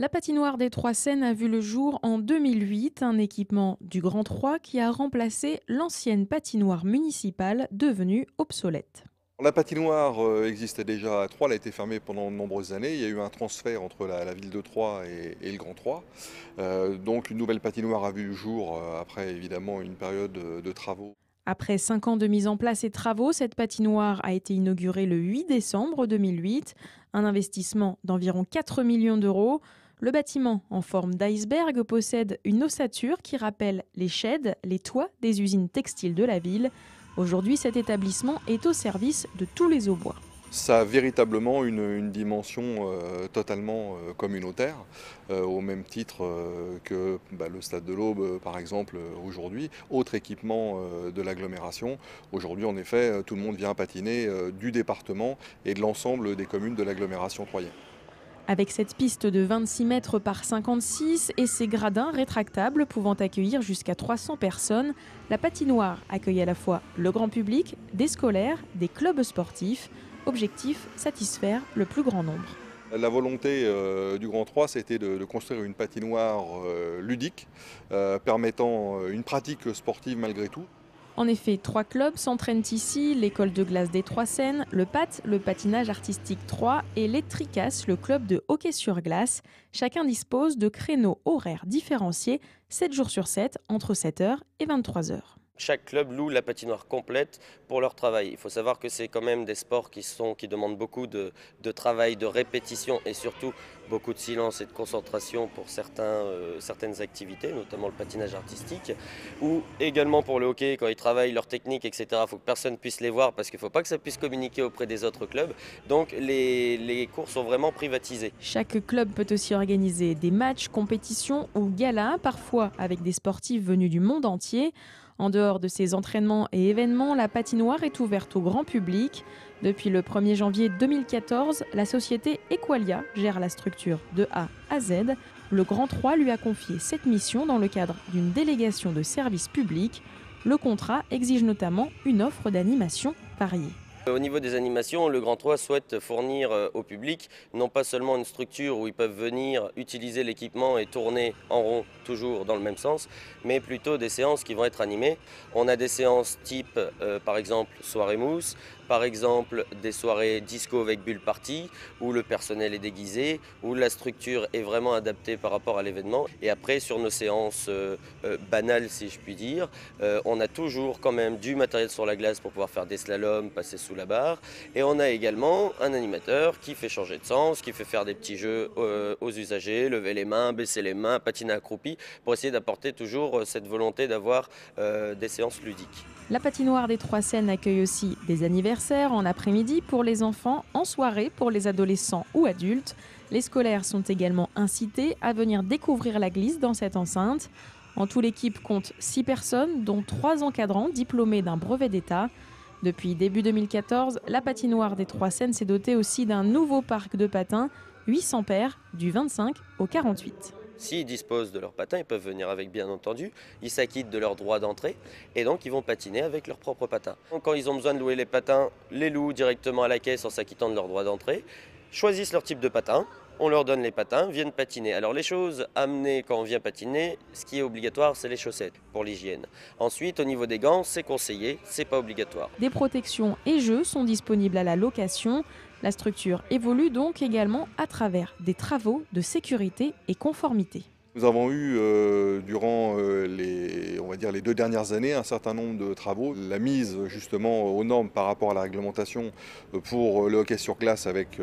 La patinoire des Trois Seines a vu le jour en 2008, un équipement du Grand 3 qui a remplacé l'ancienne patinoire municipale devenue obsolète. La patinoire existait déjà à Troyes, elle a été fermée pendant de nombreuses années. Il y a eu un transfert entre la ville de Troyes et le Grand Troyes. Donc une nouvelle patinoire a vu le jour après évidemment une période de travaux. Après 5 ans de mise en place et travaux, cette patinoire a été inaugurée le 8 décembre 2008, un investissement d'environ 4 millions d'euros. Le bâtiment, en forme d'iceberg, possède une ossature qui rappelle les sheds, les toits des usines textiles de la ville. Aujourd'hui, cet établissement est au service de tous les Aubois. Ça a véritablement une dimension totalement communautaire, au même titre que le Stade de l'Aube, par exemple, aujourd'hui. Autre équipement de l'agglomération. Aujourd'hui, en effet, tout le monde vient patiner du département et de l'ensemble des communes de l'agglomération troyenne. Avec cette piste de 26 mètres par 56 et ses gradins rétractables pouvant accueillir jusqu'à 300 personnes, la patinoire accueille à la fois le grand public, des scolaires, des clubs sportifs. Objectif, satisfaire le plus grand nombre. La volonté du Grand 3, c'était de construire une patinoire ludique, permettant une pratique sportive malgré tout. En effet, 3 clubs s'entraînent ici, l'école de glace des Trois Seines, le PAT, le patinage artistique 3 et les Tricasses, le club de hockey sur glace. Chacun dispose de créneaux horaires différenciés, 7 jours sur 7, entre 7 heures et 23 heures. Chaque club loue la patinoire complète pour leur travail. Il faut savoir que c'est quand même des sports qui demandent beaucoup de travail, de répétition et surtout beaucoup de silence et de concentration pour certaines activités, notamment le patinage artistique, ou également pour le hockey, quand ils travaillent leur technique, etc. Il faut que personne puisse les voir parce qu'il ne faut pas que ça puisse communiquer auprès des autres clubs. Donc les cours sont vraiment privatisés. Chaque club peut aussi organiser des matchs, compétitions ou galas, parfois avec des sportifs venus du monde entier. En dehors de ces entraînements et événements, la patinoire est ouverte au grand public. Depuis le 1er janvier 2014, la société Equalia gère la structure de A à Z. Le Grand 3 lui a confié cette mission dans le cadre d'une délégation de service public. Le contrat exige notamment une offre d'animation variée. Au niveau des animations, le Grand 3 souhaite fournir au public non pas seulement une structure où ils peuvent venir utiliser l'équipement et tourner en rond toujours dans le même sens, mais plutôt des séances qui vont être animées. On a des séances type par exemple soirée mousse, par exemple des soirées disco avec bulle party où le personnel est déguisé, où la structure est vraiment adaptée par rapport à l'événement. Et après sur nos séances banales si je puis dire, on a toujours quand même du matériel sur la glace pour pouvoir faire des slaloms, passer sous la barre. Et on a également un animateur qui fait changer de sens, qui fait faire des petits jeux aux usagers, lever les mains, baisser les mains, patiner accroupi, pour essayer d'apporter toujours cette volonté d'avoir des séances ludiques. La patinoire des Trois Seines accueille aussi des anniversaires en après-midi pour les enfants, en soirée pour les adolescents ou adultes. Les scolaires sont également incités à venir découvrir la glisse dans cette enceinte. En tout, l'équipe compte 6 personnes, dont 3 encadrants diplômés d'un brevet d'État. Depuis début 2014, la patinoire des Trois Seines s'est dotée aussi d'un nouveau parc de patins, 800 paires, du 25 au 48. S'ils disposent de leurs patins, ils peuvent venir avec bien entendu, ils s'acquittent de leurs droits d'entrée et donc ils vont patiner avec leurs propres patins. Donc, quand ils ont besoin de louer les patins, les louent directement à la caisse en s'acquittant de leurs droits d'entrée, choisissent leur type de patin, on leur donne les patins, viennent patiner. Alors les choses amenées quand on vient patiner, ce qui est obligatoire c'est les chaussettes pour l'hygiène. Ensuite au niveau des gants, c'est conseillé, c'est pas obligatoire. Des protections et jeux sont disponibles à la location. La structure évolue donc également à travers des travaux de sécurité et conformité. Nous avons eu durant on va dire les 2 dernières années un certain nombre de travaux. La mise justement aux normes par rapport à la réglementation pour le hockey sur glace avec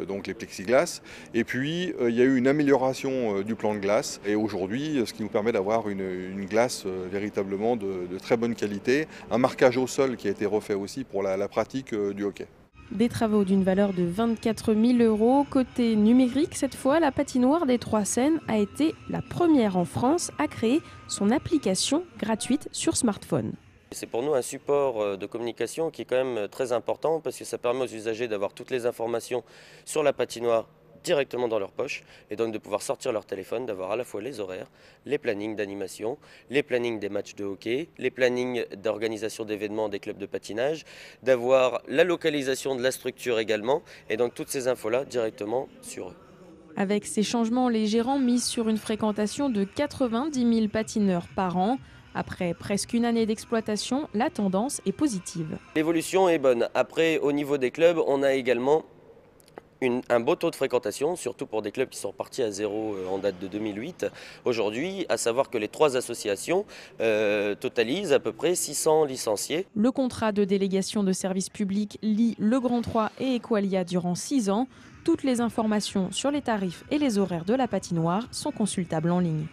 donc les plexiglas. Et puis il y a eu une amélioration du plan de glace. Et aujourd'hui, ce qui nous permet d'avoir une glace véritablement de très bonne qualité. Un marquage au sol qui a été refait aussi pour la pratique du hockey. Des travaux d'une valeur de 24 000 euros. Côté numérique, cette fois, la patinoire des Trois Seines a été la première en France à créer son application gratuite sur smartphone. C'est pour nous un support de communication qui est quand même très important parce que ça permet aux usagers d'avoir toutes les informations sur la patinoire directement dans leur poche et donc de pouvoir sortir leur téléphone, d'avoir à la fois les horaires, les plannings d'animation, les plannings des matchs de hockey, les plannings d'organisation d'événements des clubs de patinage, d'avoir la localisation de la structure également et donc toutes ces infos-là directement sur eux. Avec ces changements, les gérants misent sur une fréquentation de 90 000 patineurs par an. Après presque une année d'exploitation, la tendance est positive. L'évolution est bonne. Après, au niveau des clubs, on a également un beau taux de fréquentation, surtout pour des clubs qui sont repartis à zéro en date de 2008. Aujourd'hui, à savoir que les 3 associations totalisent à peu près 600 licenciés. Le contrat de délégation de service public lie le Grand 3 et Equalia durant 6 ans. Toutes les informations sur les tarifs et les horaires de la patinoire sont consultables en ligne.